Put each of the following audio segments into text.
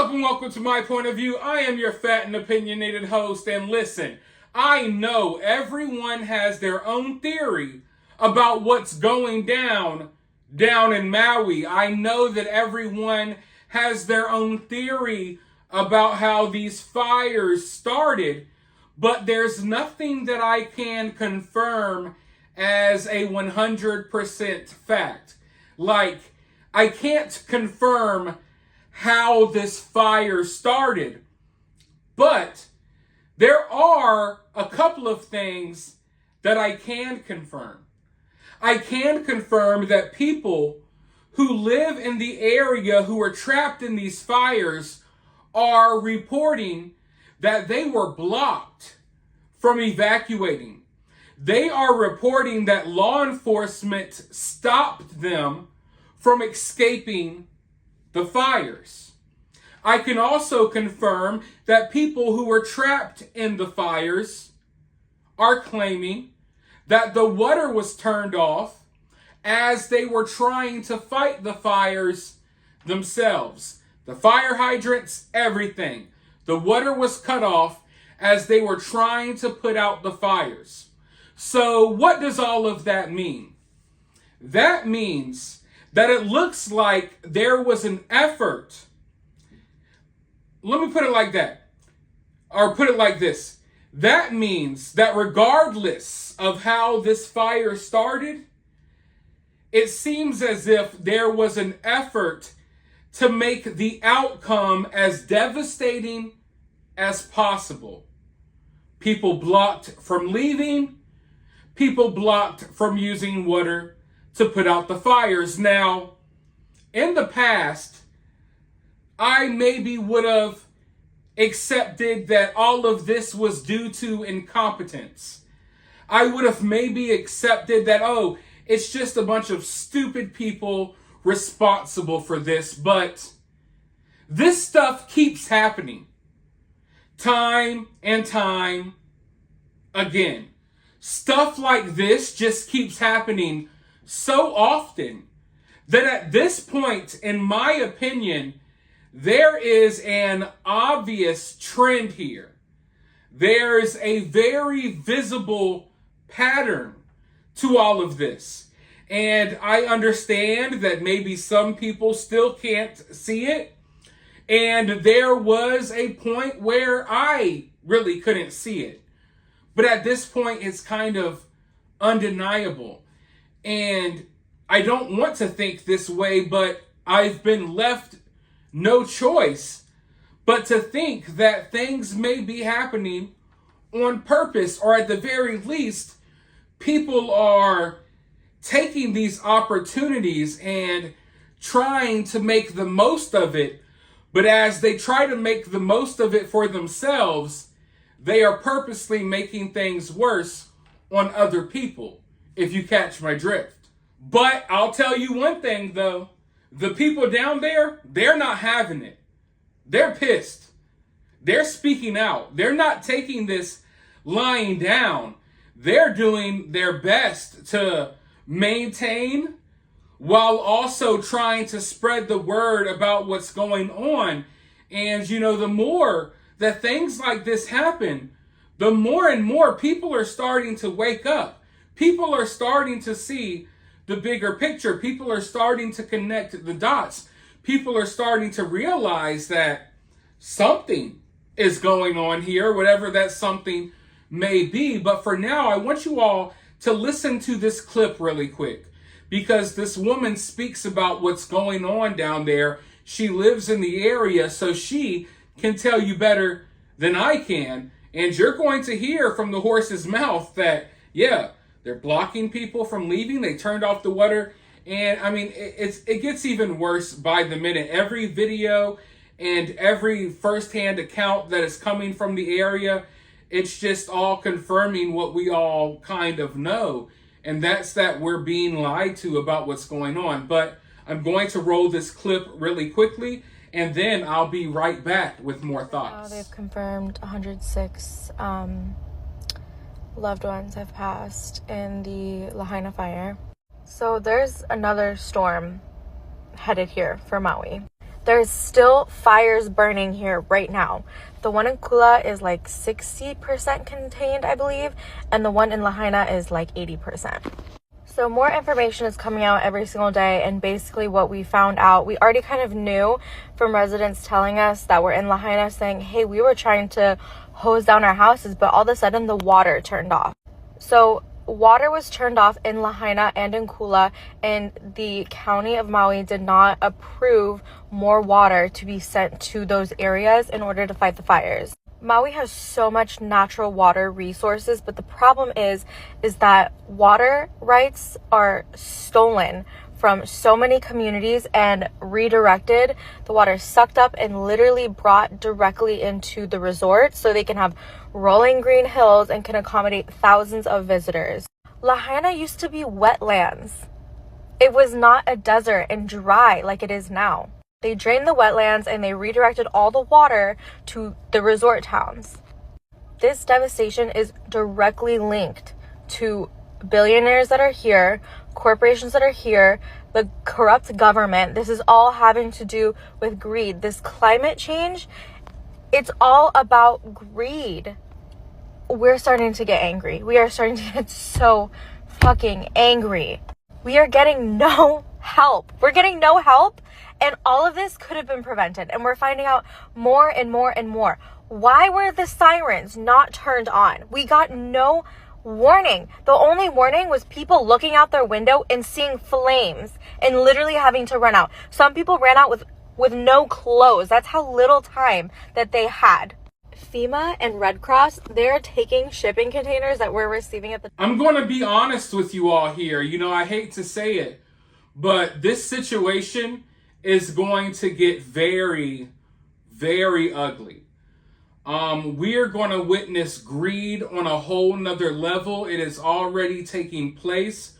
up and welcome to My Point of View. I am your fat and opinionated host, and listen, I know everyone has their own theory about what's going down in Maui. I know that everyone has their own theory about how these fires started, but there's nothing that I can confirm as a 100% fact. Like, I can't confirm how this fire started, but there are a couple of things that I can confirm. I can confirm that people who live in the area who are trapped in these fires are reporting that they were blocked from evacuating. They are reporting that law enforcement stopped them from escaping the fires. I can also confirm that people who were trapped in the fires are claiming that the water was turned off as they were trying to fight the fires themselves. The fire hydrants, everything. The water was cut off as they were trying to put out the fires. So what does all of that mean? That means that it looks like there was an effort. Let me put it like that, or put it like this. That means that regardless of how this fire started, it seems as if there was an effort to make the outcome as devastating as possible. People blocked from leaving, people blocked from using water to put out the fires. Now, in the past, I maybe would have accepted that all of this was due to incompetence. I would have maybe accepted that, oh, it's just a bunch of stupid people responsible for this. But this stuff keeps happening time and time again. Stuff like this just keeps happening so often that at this point, in my opinion, there is an obvious trend here. There's a very visible pattern to all of this. And I understand that maybe some people still can't see it. And there was a point where I really couldn't see it. But at this point, it's kind of undeniable. And I don't want to think this way, but I've been left no choice but to think that things may be happening on purpose, or at the very least, people are taking these opportunities and trying to make the most of it. But as they try to make the most of it for themselves, they are purposely making things worse on other people, if you catch my drift. But I'll tell you one thing, though. The people down there, they're not having it. They're pissed. They're speaking out. They're not taking this lying down. They're doing their best to maintain while also trying to spread the word about what's going on. And, you know, the more that things like this happen, the more and more people are starting to wake up. People are starting to see the bigger picture. People are starting to connect the dots. People are starting to realize that something is going on here, whatever that something may be. But for now, I want you all to listen to this clip really quick, because this woman speaks about what's going on down there. She lives in the area, so she can tell you better than I can. And you're going to hear from the horse's mouth that, yeah, they're blocking people from leaving. They turned off the water. And I mean, it gets even worse by the minute. Every video and every firsthand account that is coming from the area, it's just all confirming what we all kind of know. And that's that we're being lied to about what's going on. But I'm going to roll this clip really quickly, and then I'll be right back with more thoughts. They've confirmed 106 loved ones have passed in the Lahaina fire. So there's another storm headed here for Maui. There's still fires burning here right now. The one in Kula is like 60% contained, I believe, and the one in Lahaina is like 80%. So more information is coming out every single day, and basically what we found out, we already kind of knew from residents telling us that were in Lahaina saying, hey, we were trying to hose down our houses, but all of a sudden the water turned off. So water was turned off in Lahaina and in Kula, and the county of Maui did not approve more water to be sent to those areas in order to fight the fires. Maui has so much natural water resources, but the problem is that water rights are stolen from so many communities and redirected. The water is sucked up and literally brought directly into the resort so they can have rolling green hills and can accommodate thousands of visitors. Lahaina used to be wetlands. It was not a desert and dry like it is now. They drained the wetlands and they redirected all the water to the resort towns. This devastation is directly linked to billionaires that are here, corporations that are here, the corrupt government. This is all having to do with greed. This climate change, it's all about greed. We're starting to get angry. We are starting to get so fucking angry. We are getting no help. We're getting no help, and all of this could have been prevented. And we're finding out more and more and more. Why were the sirens not turned on? We got no warning. The only warning was people looking out their window and seeing flames and literally having to run out. Some people ran out with no clothes. That's how little time that they had. FEMA and Red Cross, they're taking shipping containers that we're receiving at the... I'm going to be honest with you all here. You know, I hate to say it, but this situation is going to get very, very ugly. We are going to witness greed on a whole nother level. It is already taking place.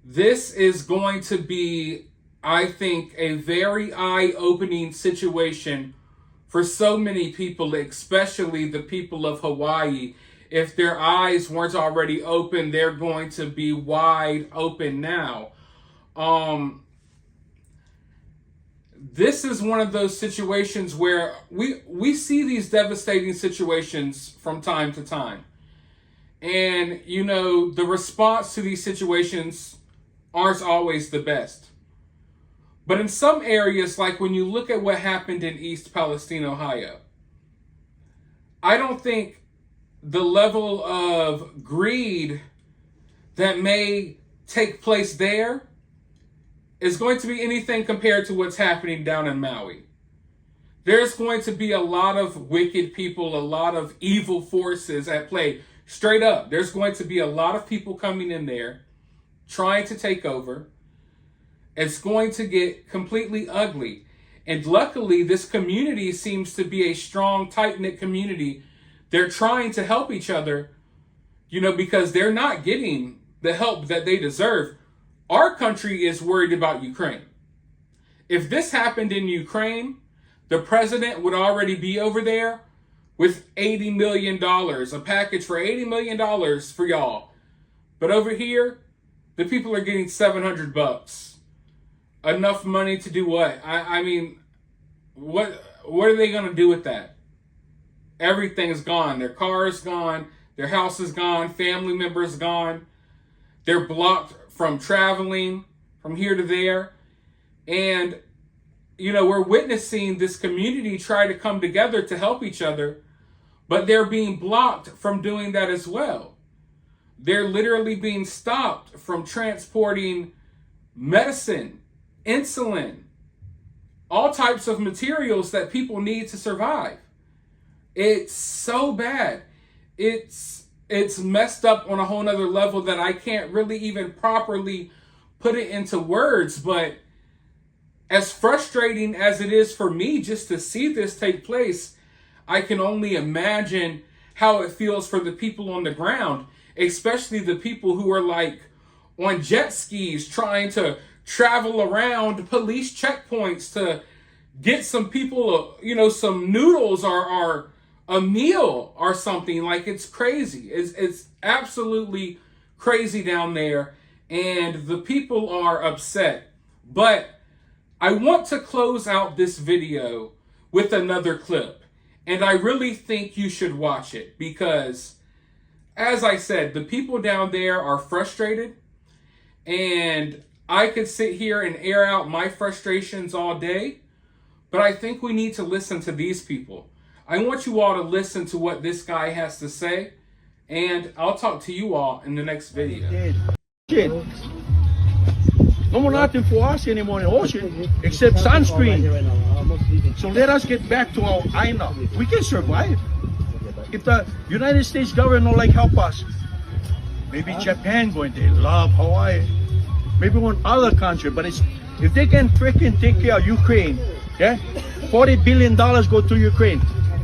This is going to be, I think, a very eye-opening situation for so many people, especially the people of Hawaii. If their eyes weren't already open, they're going to be wide open now. This is one of those situations where we see these devastating situations from time to time. And, you know, the response to these situations aren't always the best. But in some areas, like when you look at what happened in East Palestine, Ohio, I don't think the level of greed that may take place there is going to be anything compared to what's happening down in Maui. There's going to be a lot of wicked people, a lot of evil forces at play. Straight up, there's going to be a lot of people coming in there trying to take over. It's going to get completely ugly. And luckily, this community seems to be a strong, tight-knit community. They're trying to help each other, you know, because they're not getting the help that they deserve. Our country is worried about Ukraine. If this happened in Ukraine, the president would already be over there with $80 million, a package for $80 million for y'all. But over here, the people are getting $700. Enough money to do what? I mean, what are they going to do with that? Everything's gone. Their car is gone. Their house is gone. Family members gone. They're blocked from traveling from here to there. And, you know, we're witnessing this community try to come together to help each other, but they're being blocked from doing that as well. They're literally being stopped from transporting medicine, insulin, all types of materials that people need to survive. It's so bad. It's messed up on a whole nother level that I can't really even properly put it into words. But as frustrating as it is for me just to see this take place, I can only imagine how it feels for the people on the ground, especially the people who are like on jet skis trying to travel around police checkpoints to get some people, you know, some noodles or a meal or something. Like, it's crazy. It's absolutely crazy down there, and the people are upset. But I want to close out this video with another clip, and I really think you should watch it because, as I said, the people down there are frustrated, and I could sit here and air out my frustrations all day, but I think we need to listen to these people. I want you all to listen to what this guy has to say, and I'll talk to you all in the next video. Shit. No more nothing for us anymore in the ocean except sunscreen. So let us get back to our island. We can survive. If the United States government don't like help us, maybe Japan going, they love Hawaii. Maybe one other country, but it's if they can freaking take care of Ukraine, yeah, $40 billion go to Ukraine.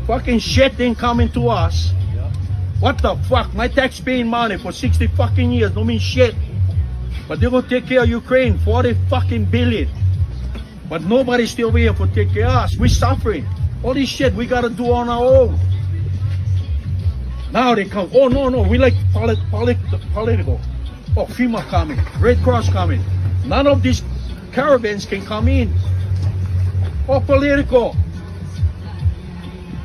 Fucking shit ain't coming to us. What the fuck? My tax-paying money for 60 fucking years don't mean shit. But they're gonna take care of Ukraine, 40 fucking billion. But nobody's still here to take care of us. We're suffering. All this shit we gotta do on our own. Now they come. Oh no, we like political. Oh, FEMA coming, Red Cross coming. None of these caravans can come in. Oh, political.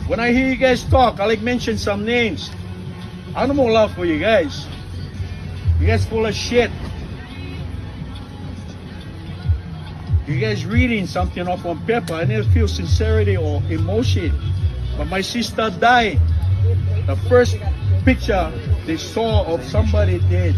When I hear you guys talk, I like mention some names. I don't more love for you guys. You guys full of shit. You guys reading something off on paper. I never feel sincerity or emotion. But my sister died. The first picture they saw of somebody dead.